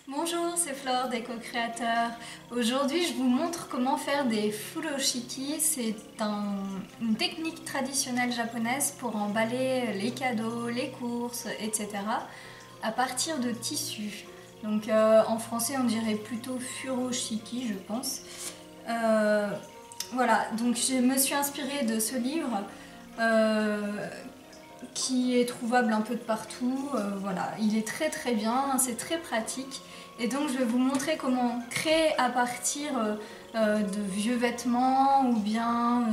Bonjour, c'est Flore d'Eco-Créateur. Aujourd'hui, je vous montre comment faire des furoshiki. C'est une technique traditionnelle japonaise pour emballer les cadeaux, les courses, etc. à partir de tissus. Donc en français, on dirait plutôt furoshiki, je pense. Voilà, donc je me suis inspirée de ce livre qui est trouvable un peu de partout. Voilà, il est très bien, c'est très pratique. Et donc je vais vous montrer comment créer à partir de vieux vêtements ou bien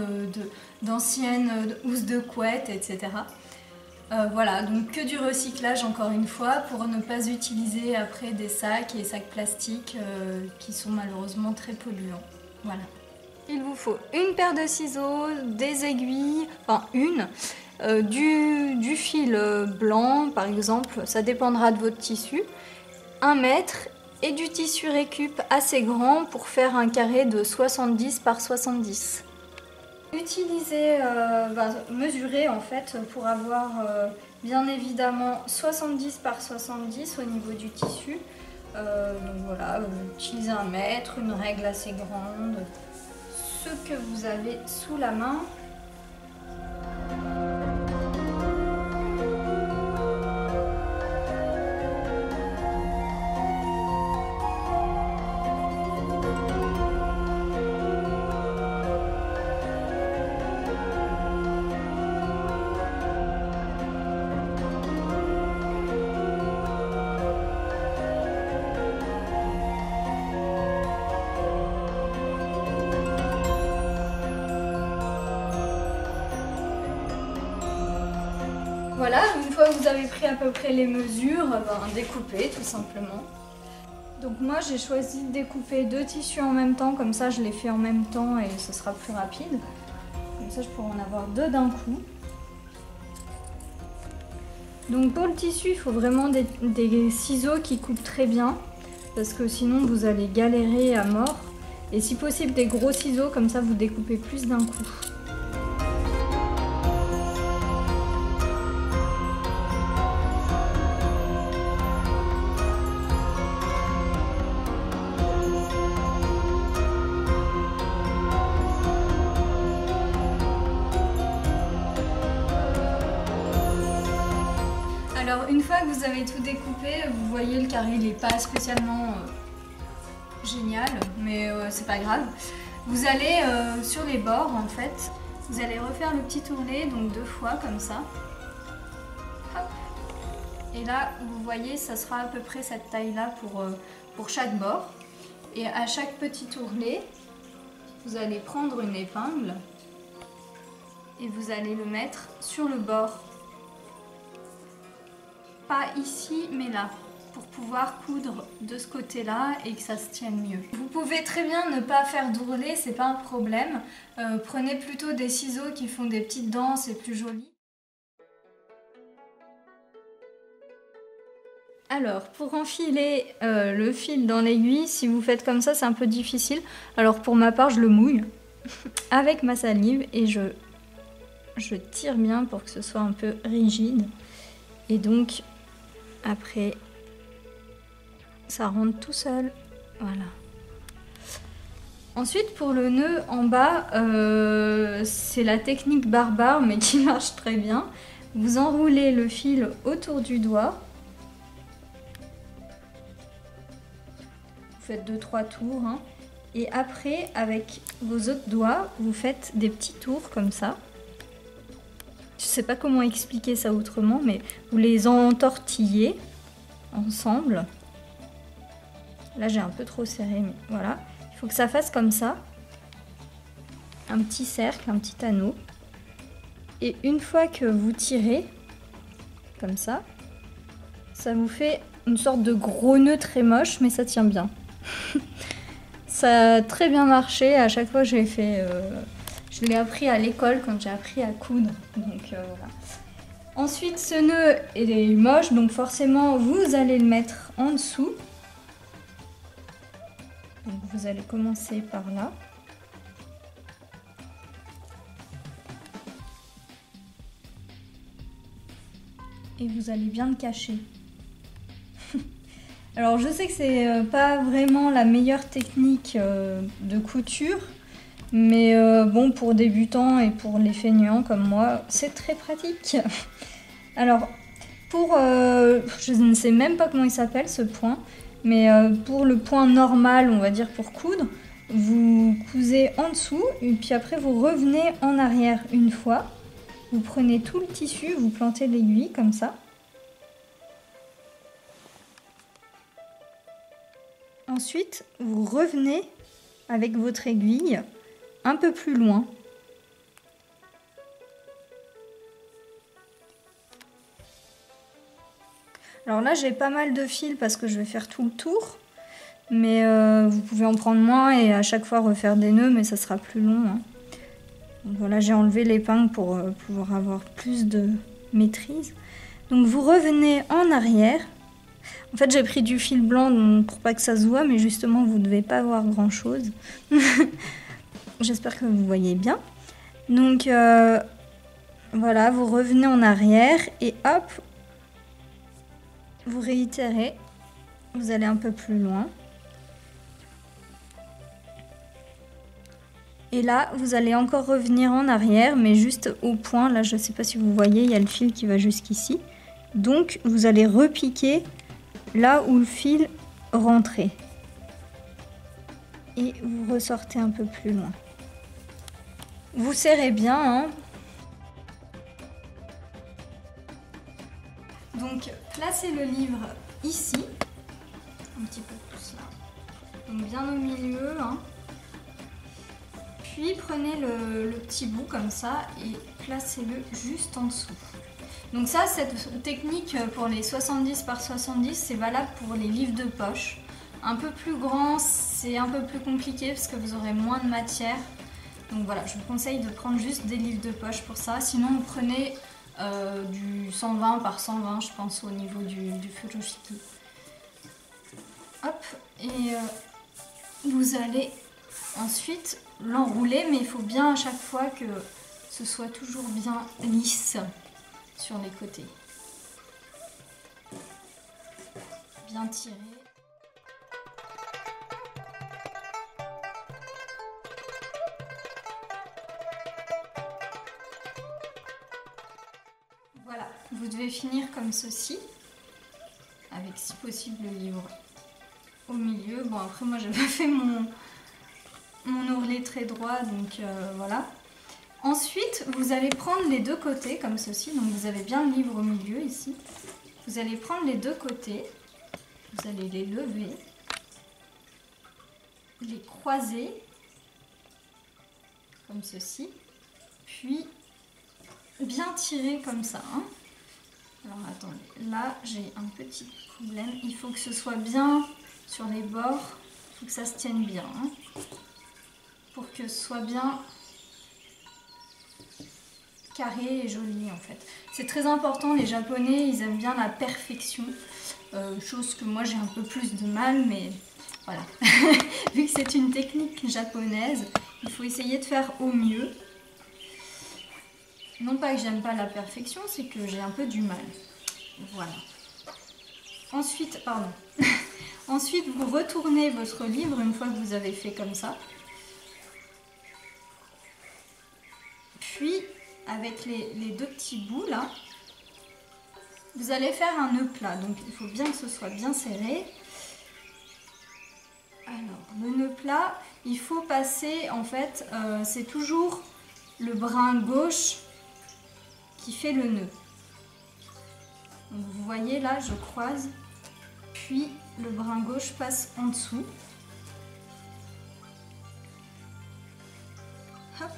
d'anciennes housses de couette, etc. Voilà, donc que du recyclage encore une fois pour ne pas utiliser après des sacs et sacs plastiques qui sont malheureusement très polluants. Voilà. Il vous faut une paire de ciseaux, des aiguilles, enfin une, du fil blanc par exemple, ça dépendra de votre tissu, 1 mètre et du tissu récup assez grand pour faire un carré de 70 par 70. Utilisez, mesurez en fait pour avoir bien évidemment 70 par 70 au niveau du tissu. Donc voilà, utilisez 1 mètre, une règle assez grande, ce que vous avez sous la main. Voilà, une fois que vous avez pris à peu près les mesures, découpez tout simplement. Donc moi j'ai choisi de découper 2 tissus en même temps, comme ça je les fais en même temps et ce sera plus rapide. Comme ça je pourrai en avoir 2 d'un coup. Donc pour le tissu il faut vraiment des ciseaux qui coupent très bien, parce que sinon vous allez galérer à mort. Et si possible des gros ciseaux, comme ça vous découpez plus d'un coup. Alors une fois que vous avez tout découpé, vous voyez le carré il n'est pas spécialement génial, mais c'est pas grave. Vous allez sur les bords en fait, vous allez refaire le petit tourné, donc 2 fois comme ça. Hop. Et là vous voyez ça sera à peu près cette taille là pour chaque bord. Et à chaque petit tourné, vous allez prendre une épingle et vous allez le mettre sur le bord. Pas ici mais là, pour pouvoir coudre de ce côté là et que ça se tienne mieux. Vous pouvez très bien ne pas faire d'ourlet, c'est pas un problème. Prenez plutôt des ciseaux qui font des petites dents, c'est plus joli. Alors pour enfiler le fil dans l'aiguille, si vous faites comme ça c'est un peu difficile. Alors pour ma part je le mouille avec ma salive et je tire bien pour que ce soit un peu rigide. Et donc après, ça rentre tout seul. Voilà. Ensuite, pour le nœud en bas, c'est la technique barbare, mais qui marche très bien. Vous enroulez le fil autour du doigt. Vous faites 2-3 tours. Hein. Et après, avec vos autres doigts, vous faites des petits tours comme ça. Je ne sais pas comment expliquer ça autrement, mais vous les entortillez ensemble. Là j'ai un peu trop serré, mais voilà. Il faut que ça fasse comme ça. Un petit cercle, un petit anneau. Et une fois que vous tirez, comme ça vous fait une sorte de gros nœud très moche, mais ça tient bien. Ça a très bien marché, à chaque fois je l'ai fait... je l'ai appris à l'école quand j'ai appris à coudre. Donc voilà. Ensuite, ce nœud est moche, donc forcément, vous allez le mettre en dessous. Donc vous allez commencer par là. Et vous allez bien le cacher. Alors je sais que c'est pas vraiment la meilleure technique de couture, mais bon, pour débutants et pour les feignants comme moi, c'est très pratique. Alors je ne sais même pas comment il s'appelle ce point, mais pour le point normal, on va dire pour coudre, vous cousez en dessous et puis après vous revenez en arrière une fois. Vous prenez tout le tissu, vous plantez l'aiguille comme ça. Ensuite, vous revenez avec votre aiguille un peu plus loin. Alors là, j'ai pas mal de fils parce que je vais faire tout le tour. Mais vous pouvez en prendre moins et à chaque fois refaire des nœuds, mais ça sera plus long. Hein. Donc voilà, j'ai enlevé l'épingle pour pouvoir avoir plus de maîtrise. Donc vous revenez en arrière. En fait, j'ai pris du fil blanc pour pas que ça se voit, mais justement, vous ne devez pas voir grand-chose. J'espère que vous voyez bien. Donc voilà, vous revenez en arrière et hop, vous réitérez. Vous allez un peu plus loin. Et là, vous allez encore revenir en arrière, mais juste au point. Là, je ne sais pas si vous voyez, il y a le fil qui va jusqu'ici. Donc, vous allez repiquer là où le fil rentrait. Et vous ressortez un peu plus loin. Vous serrez bien, hein. Donc, placez le livre ici. Un petit peu plus là. Donc, bien au milieu, hein. Puis prenez le petit bout comme ça et placez-le juste en dessous. Donc ça, cette technique pour les 70 par 70, c'est valable pour les livres de poche. Un peu plus grand, c'est un peu plus compliqué parce que vous aurez moins de matière. Donc voilà, je vous conseille de prendre juste des livres de poche pour ça. Sinon, vous prenez du 120 par 120, je pense, au niveau du furoshiki. Hop, et vous allez ensuite l'enrouler, mais il faut bien à chaque fois que ce soit toujours bien lisse sur les côtés. Bien tiré. Voilà, vous devez finir comme ceci, avec si possible le livre au milieu. Bon, après moi j'avais fait mon ourlet très droit, donc voilà. Ensuite, vous allez prendre les deux côtés comme ceci. Donc vous avez bien le livre au milieu ici. Vous allez prendre les deux côtés. Vous allez les lever. Les croiser. Comme ceci. Puis bien tirer comme ça. Hein. Alors attendez, là j'ai un petit problème. Il faut que ce soit bien sur les bords. Il faut que ça se tienne bien. Hein. Pour que ce soit bien carré et joli en fait. C'est très important, les Japonais ils aiment bien la perfection, chose que moi j'ai un peu plus de mal, mais voilà. Vu que c'est une technique japonaise, il faut essayer de faire au mieux. Non pas que j'aime pas la perfection, c'est que j'ai un peu du mal. Voilà. Ensuite, pardon. Ensuite vous retournez votre livre une fois que vous avez fait comme ça. Puis avec les deux petits bouts là, vous allez faire un nœud plat. Donc il faut bien que ce soit bien serré. Alors le nœud plat, il faut passer en fait, c'est toujours le brin gauche qui fait le nœud. Donc, vous voyez là, je croise, puis le brin gauche passe en dessous. Hop.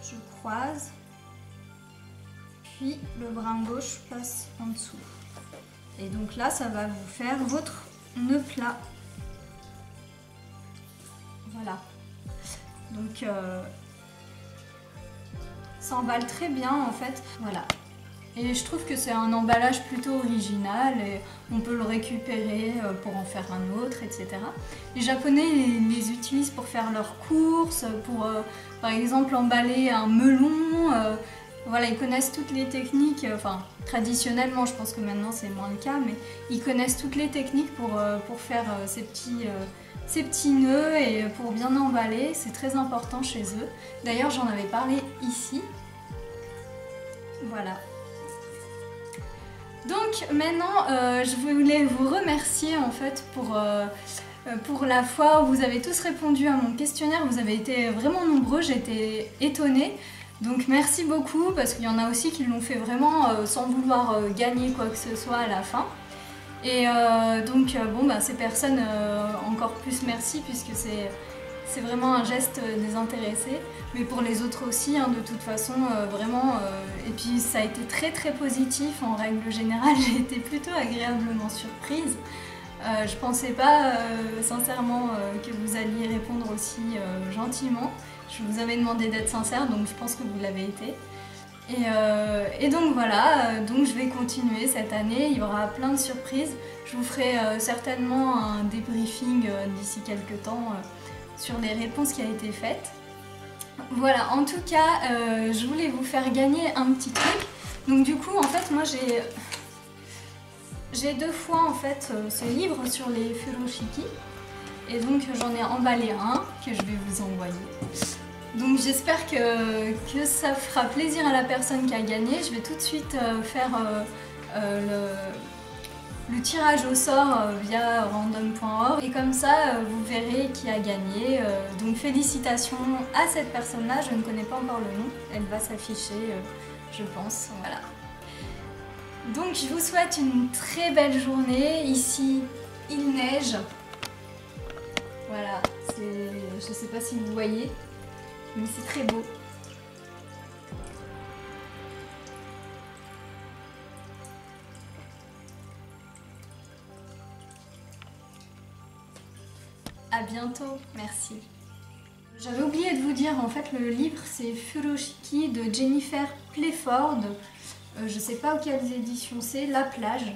Je croise, puis le brin gauche passe en dessous. Et donc là, ça va vous faire votre nœud plat. Voilà. Donc, ça emballe très bien en fait. Voilà. Et je trouve que c'est un emballage plutôt original et on peut le récupérer pour en faire un autre, etc. Les Japonais les utilisent pour faire leurs courses, pour par exemple emballer un melon. Voilà, ils connaissent toutes les techniques, enfin traditionnellement, je pense que maintenant c'est moins le cas, mais ils connaissent toutes les techniques pour faire ces petits nœuds et pour bien emballer, c'est très important chez eux. D'ailleurs, j'en avais parlé ici. Voilà. Donc maintenant, je voulais vous remercier en fait pour la fois où vous avez tous répondu à mon questionnaire. Vous avez été vraiment nombreux, j'étais étonnée. Donc merci beaucoup parce qu'il y en a aussi qui l'ont fait vraiment sans vouloir gagner quoi que ce soit à la fin. Et donc bon bah ces personnes encore plus merci puisque c'est vraiment un geste désintéressé. Mais pour les autres aussi hein, de toute façon vraiment et puis ça a été très très positif en règle générale. J'ai été plutôt agréablement surprise. Je pensais pas sincèrement que vous alliez répondre aussi gentiment. Je vous avais demandé d'être sincère, donc je pense que vous l'avez été. Et donc voilà, donc je vais continuer cette année, il y aura plein de surprises. Je vous ferai certainement un débriefing d'ici quelques temps sur les réponses qui ont été faites. Voilà, en tout cas, je voulais vous faire gagner un petit truc. Donc du coup, en fait, moi j'ai 2 fois en fait ce livre sur les furoshiki. Et donc j'en ai emballé un que je vais vous envoyer. Donc j'espère que ça fera plaisir à la personne qui a gagné. Je vais tout de suite faire le tirage au sort via random.org. Et comme ça, vous verrez qui a gagné. Donc félicitations à cette personne-là. Je ne connais pas encore le nom. Elle va s'afficher, je pense. Voilà. Donc je vous souhaite une très belle journée. Ici, il neige. Voilà, je ne sais pas si vous voyez, mais c'est très beau. À bientôt, merci. J'avais oublié de vous dire, en fait, le livre c'est Furoshiki de Jennifer Playford. Je ne sais pas auxquelles éditions c'est, La plage.